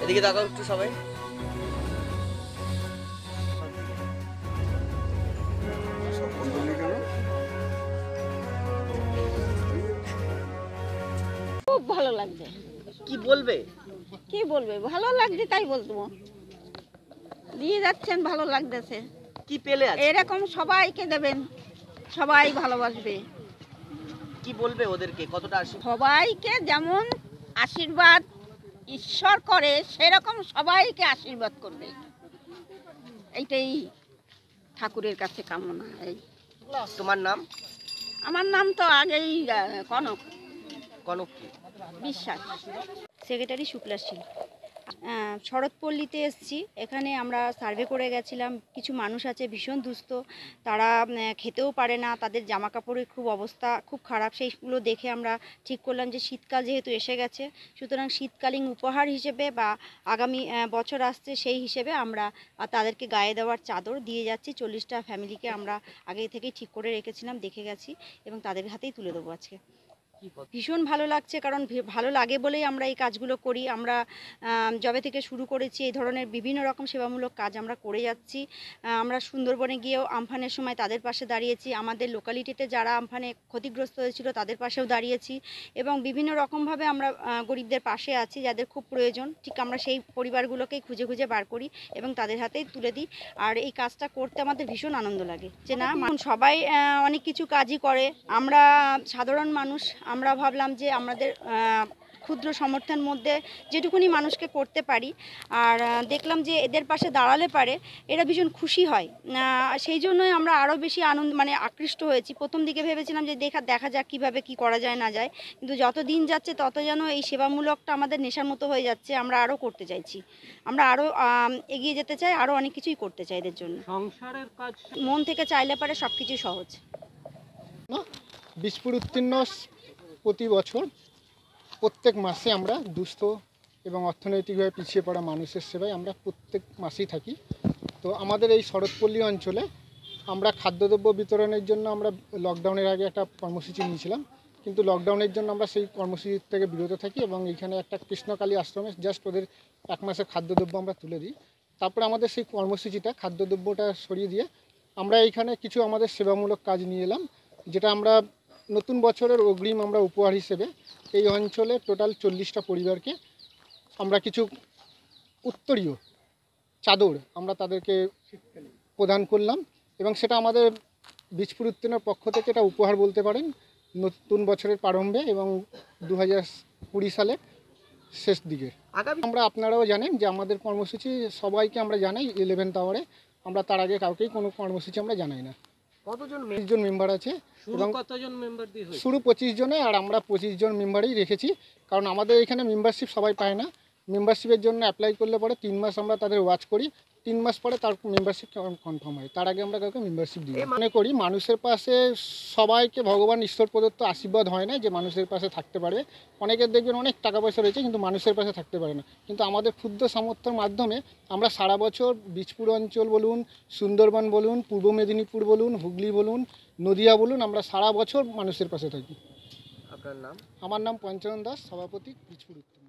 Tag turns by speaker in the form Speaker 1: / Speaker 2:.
Speaker 1: এদিকে তাকাও একটু সবাই।
Speaker 2: খুব ভালো লাগছে।
Speaker 1: কি বলবে?
Speaker 2: কি বলবে, ভালো লাগছে তাই বলবো। দিয়ে যাচ্ছেন, ভালো লাগতেছে।
Speaker 1: কি পেলে আজকে?
Speaker 2: এরকম সবাইকে দেবেন, সবাই ভালোবাসবে।
Speaker 1: কি বলবে ওদেরকে, কতটা আশীর্বাদ?
Speaker 2: সবাইকে যেমন আশীর্বাদ ঈশ্বর করে সেরকম সবাইকে আশীর্বাদ করবে, এইটাই ঠাকুরের কাছে কামনা। এই
Speaker 1: তোমার নাম?
Speaker 2: আমার নাম তো আগেই কনক
Speaker 1: কনক কি?
Speaker 2: বিশ্বাস।
Speaker 3: সেক্রেটারি শুক্লাশীল। শরৎপল্লীতে এসেছি, এখানে আমরা সার্ভে করে গেছিলাম। কিছু মানুষ আছে ভীষণ দুস্থ, তারা খেতেও পারে না, তাদের জামা কাপড়ের খুব অবস্থা খুব খারাপ। সেইগুলো দেখে আমরা ঠিক করলাম যে শীতকাল যেহেতু এসে গেছে, সুতরাং শীতকালীন উপহার হিসেবে বা আগামী বছর আসছে সেই হিসেবে আমরা তাদেরকে গায়ে দেওয়ার চাদর দিয়ে যাচ্ছি। 40টা ফ্যামিলিকে আমরা আগে থেকেই ঠিক করে রেখেছিলাম, দেখে গেছি এবং তাদের হাতেই তুলে দেবো আজকে। ভীষণ ভালো লাগছে, কারণ ভালো লাগে বলেই আমরা এই কাজগুলো করি। আমরা যবে থেকে শুরু করেছি এই ধরনের বিভিন্ন রকম সেবামূলক কাজ আমরা করে যাচ্ছি। আমরা সুন্দরবনে গিয়েও আমফানের সময় তাদের পাশে দাঁড়িয়েছি, আমাদের লোকালিটিতে যারা আমফানে ক্ষতিগ্রস্ত হয়েছিল তাদের পাশেও দাঁড়িয়েছি এবং বিভিন্ন রকমভাবে আমরা গরিবদের পাশে আছি, যাদের খুব প্রয়োজন। ঠিক আমরা সেই পরিবারগুলোকেই খুঁজে খুঁজে বার করি এবং তাদের হাতেই তুলে দিই। আর এই কাজটা করতে আমাদের ভীষণ আনন্দ লাগে যে না, সবাই অনেক কিছু কাজই করে, আমরা সাধারণ মানুষ। আমরা ভাবলাম যে আমাদের ক্ষুদ্র সমর্থনের মধ্যে যেটুকুনি মানুষকে করতে পারি, আর দেখলাম যে এদের পাশে দাঁড়ালে পারে এরা ভীষণ খুশি হয়। সেই জন্যই আমরা আরও বেশি আকৃষ্ট হয়েছি। প্রথম দিকে ভেবেছিলাম যে দেখা যাক কীভাবে কি করা যায় না যায়, কিন্তু যত দিন যাচ্ছে তত যেন এই সেবামূলকটা আমাদের নেশার মতো হয়ে যাচ্ছে। আমরা আরও করতে চাইছি, আমরা আরও এগিয়ে যেতে চাই, আরও অনেক কিছুই করতে চাই এদের জন্য।
Speaker 4: সংসারের কাজ
Speaker 3: মন থেকে চাইলে পারে সব কিছুই সহজ।
Speaker 5: বীজপুর উত্তীর্ণ প্রতি বছর প্রত্যেক মাসে আমরা দুস্থ এবং অর্থনৈতিকভাবে পিছিয়ে পড়া মানুষের সেবায় আমরা প্রত্যেক মাসেই থাকি। তো আমাদের এই শরৎপল্লী অঞ্চলে আমরা খাদ্যদ্রব্য বিতরণের জন্য আমরা লকডাউনের আগে একটা কর্মসূচি নিয়েছিলাম, কিন্তু লকডাউনের জন্য আমরা সেই কর্মসূচি থেকে বিরত থাকি এবং এখানে একটা কৃষ্ণকালী আশ্রমে জাস্ট ওদের এক মাসের খাদ্যদ্রব্য আমরা তুলে দিই। তারপরে আমাদের সেই কর্মসূচিটা খাদ্যদ্রব্যটা সরিয়ে দিয়ে আমরা এইখানে কিছু আমাদের সেবামূলক কাজ নিয়ে এলাম, যেটা আমরা নতুন বছরের অগ্রিম আমরা উপহার হিসেবে এই অঞ্চলে টোটাল 40টা পরিবারকে আমরা কিছু উত্তরীয় চাদর আমরা তাদেরকে প্রদান করলাম এবং সেটা আমাদের বীজপুর উত্তীর্ণের পক্ষ থেকে এটা উপহার বলতে পারেন নতুন বছরের প্রারম্ভে এবং 2020 সালের শেষ দিকে। আমরা আপনারাও জানেন যে আমাদের কর্মসূচি সবাইকে আমরা জানাই 11th আওয়ারে, আমরা তার আগে কাউকেই কোনো কর্মসূচি আমরা জানাই না।
Speaker 1: কতজন
Speaker 5: 20 জন মেম্বার আছে এবং
Speaker 4: কতজন মেম্বার দিয়ে হয়েছে?
Speaker 5: শুরু 25 জনে, আর আমরা 25 জন মেম্বারই রেখেছি, কারণ আমাদের এখানে মেম্বারশিপ সবাই পায় না। মেম্বারশিপের জন্য অ্যাপ্লাই করলে পরে 3 মাস আমরা তাদের ওয়াচ করি, 3 মাস পরে তার মেম্বারশিপ কনফার্ম হয়, তার আগে আমরা কাউকে মেম্বারশিপ দিই। মনে করি মানুষের পাশে সবাইকে ভগবান ঈশ্বর প্রদত্ত আশীর্বাদ হয় না যে মানুষের পাশে থাকতে পারবে। অনেকের দেখবেন অনেক টাকা পয়সা রয়েছে কিন্তু মানুষের পাশে থাকতে পারে না, কিন্তু আমাদের ক্ষুদ্র সামর্থ্যের মাধ্যমে আমরা সারা বছর বীজপুর অঞ্চল বলুন, সুন্দরবন বলুন, পূর্ব মেদিনীপুর বলুন, হুগলি বলুন, নদিয়া বলুন, আমরা সারা বছর মানুষের পাশে থাকি।
Speaker 1: আপনার নাম?
Speaker 5: আমার নাম পঞ্চানন দাস, সভাপতি বীজপুর উত্তর।